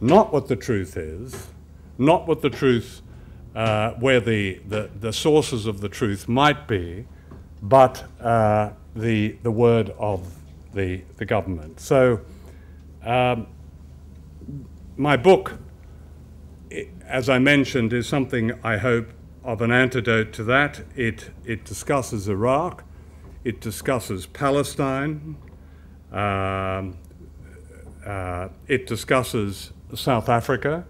not what the truth is, not what the truth, where the sources of the truth might be, but the word of the government. So my book, as I mentioned, is something I hope of an antidote to that. It discusses Iraq, it discusses Palestine, it discusses South Africa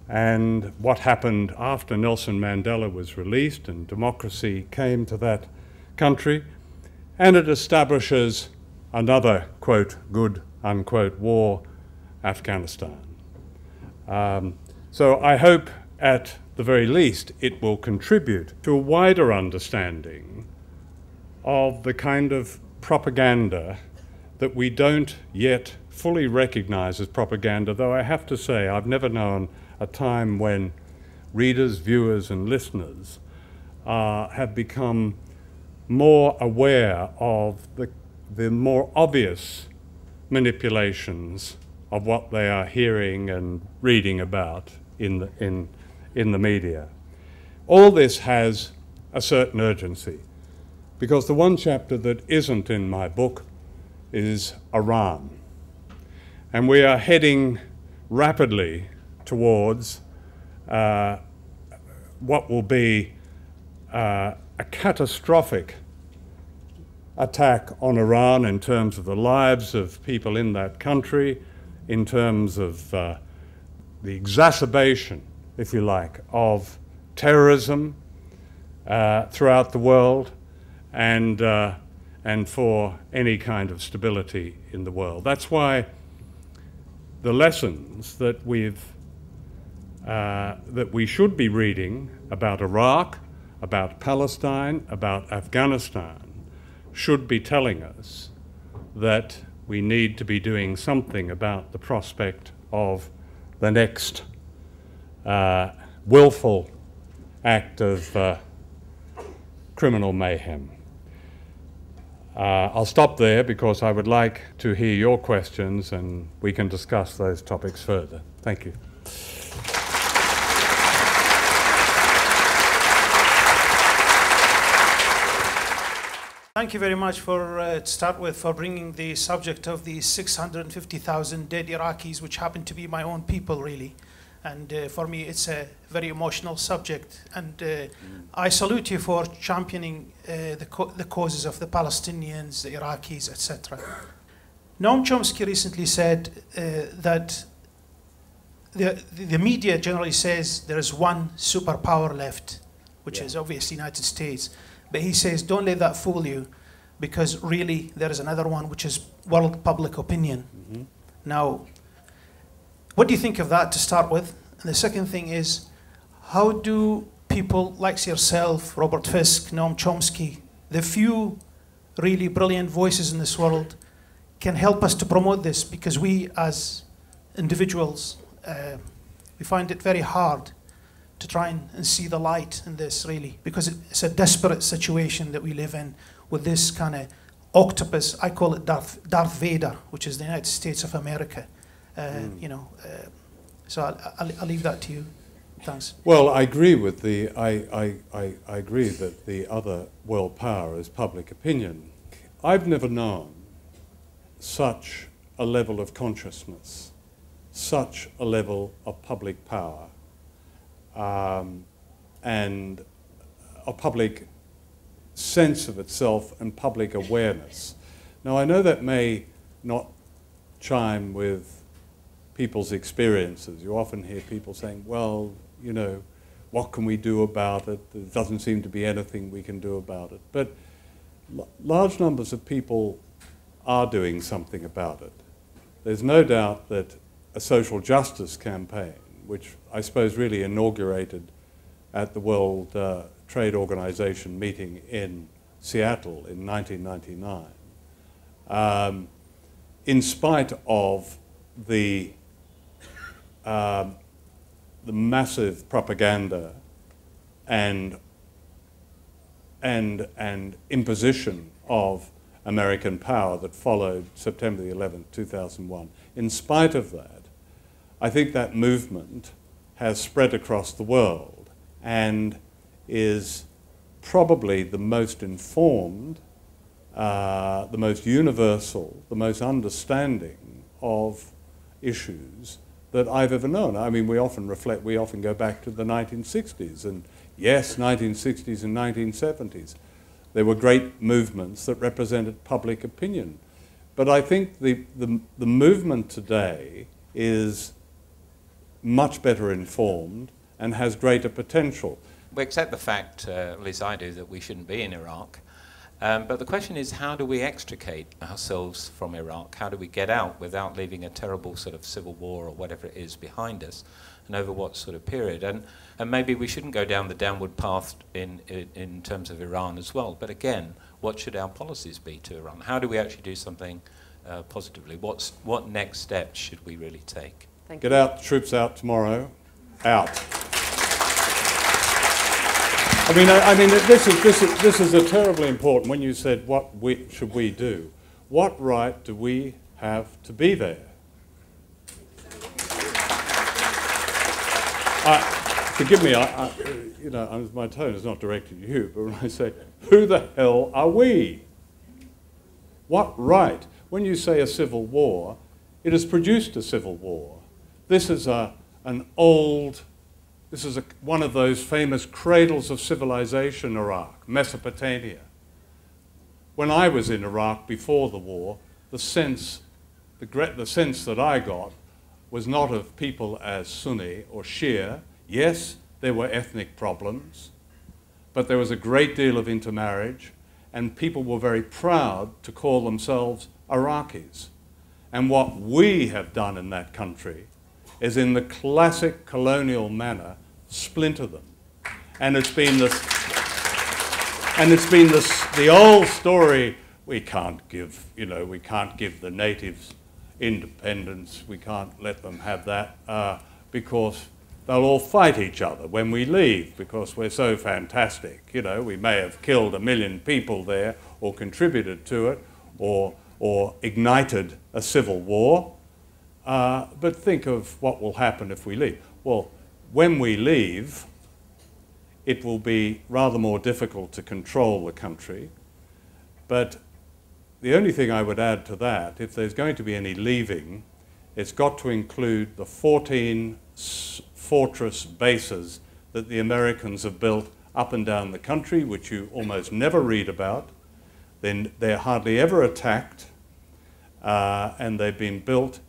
and what happened after Nelson Mandela was released and democracy came to that country, and it establishes another, quote, good, unquote, war, Afghanistan. So I hope at the very least it will contribute to a wider understanding of the kind of propaganda that we don't yet fully recognize as propaganda, though I have to say I've never known a time when readers, viewers and listeners have become more aware of the more obvious manipulations of what they are hearing and reading about in the media. All this has a certain urgency, because the one chapter that isn't in my book is Iran. And we are heading rapidly towards what will be a catastrophic attack on Iran in terms of the lives of people in that country, in terms of the exacerbation, if you like, of terrorism throughout the world, and for any kind of stability in the world. That's why the lessons that we should be reading about Iraq, about Palestine, about Afghanistan, should be telling us that we need to be doing something about the prospect of the next willful act of criminal mayhem. I'll stop there because I would like to hear your questions and we can discuss those topics further. Thank you. Thank you very much to start with, for bringing the subject of the 650,000 dead Iraqis, which happen to be my own people, really. And for me, it's a very emotional subject. And I salute you for championing the causes of the Palestinians, the Iraqis, etc. Noam Chomsky recently said that the media generally says there is one superpower left, which is obviously the United States. But he says, don't let that fool you, because really there is another one, which is world public opinion. Mm-hmm. Now, what do you think of that to start with? And the second thing is, how do people like yourself, Robert Fisk, Noam Chomsky, the few really brilliant voices in this world, can help us to promote this? Because we as individuals, we find it very hard to try and see the light in this, really, because it's a desperate situation that we live in with this kind of octopus. I call it Darth Vader, which is the United States of America. You know, so I'll leave that to you. Thanks. Well, I agree with I agree that the other world power is public opinion. I've never known such a level of consciousness, such a level of public power, and a public sense of itself and public awareness. Now, I know that may not chime with people's experiences. You often hear people saying, well, you know, what can we do about it? There doesn't seem to be anything we can do about it. But large numbers of people are doing something about it. There's no doubt that a social justice campaign, which I suppose really inaugurated at the World Trade Organization meeting in Seattle in 1999, in spite of the massive propaganda and imposition of American power that followed September the 11th, 2001. In spite of that, I think that movement has spread across the world and is probably the most informed, the most universal, the most understanding of issues that I've ever known. I mean, we often go back to the 1960s, and yes, 1960s and 1970s. There were great movements that represented public opinion. But I think the movement today is much better informed and has greater potential. We accept the fact, at least I do, that we shouldn't be in Iraq. But the question is, how do we extricate ourselves from Iraq? How do we get out without leaving a terrible sort of civil war or whatever it is behind us, and over what sort of period? And maybe we shouldn't go down the downward path in terms of Iran as well. But again, what should our policies be to Iran? How do we actually do something positively? What next steps should we really take? Thank you. Get out, troops out tomorrow. Out. I mean, this is a terribly important. When you said should we do, what right do we have to be there? Forgive me, you know, my tone is not directed at you, but when I say, who the hell are we? What right? When you say a civil war, it has produced a civil war. This is one of those famous cradles of civilization, Iraq, Mesopotamia. When I was in Iraq before the war, the sense that I got was not of people as Sunni or Shia. Yes, there were ethnic problems, but there was a great deal of intermarriage, and people were very proud to call themselves Iraqis. And what we have done in that country is, in the classic colonial manner, splinter them. And it's been the old story, we can't give the natives independence, we can't let them have that because they'll all fight each other when we leave because we're so fantastic. You know, we may have killed 1 million people there or contributed to it or ignited a civil war, but think of what will happen if we leave. Well, when we leave, it will be rather more difficult to control the country, but the only thing I would add to that, if there's going to be any leaving, it's got to include the 14 fortress bases that the Americans have built up and down the country, which you almost never read about. Then they're hardly ever attacked, and they've been built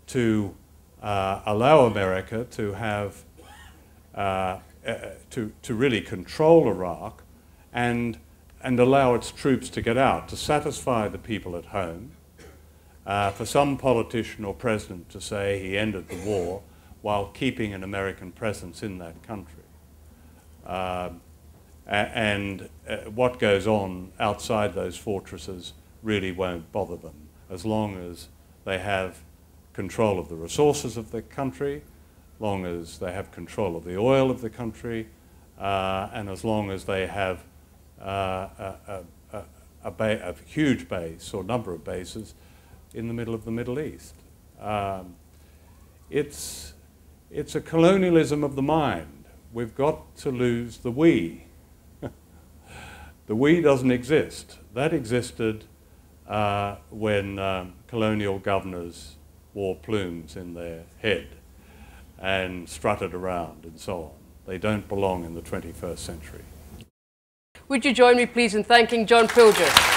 to allow America to have to really control Iraq and allow its troops to get out, to satisfy the people at home. For some politician or president to say he ended the war while keeping an American presence in that country. What goes on outside those fortresses really won't bother them, as long as they have control of the resources of the country, long as they have control of the oil of the country, and as long as they have a huge base or number of bases in the middle of the Middle East. It's a colonialism of the mind. We've got to lose the we. The we doesn't exist. That existed when colonial governors wore plumes in their head and strutted around and so on. They don't belong in the 21st century. Would you join me, please, in thanking John Pilger?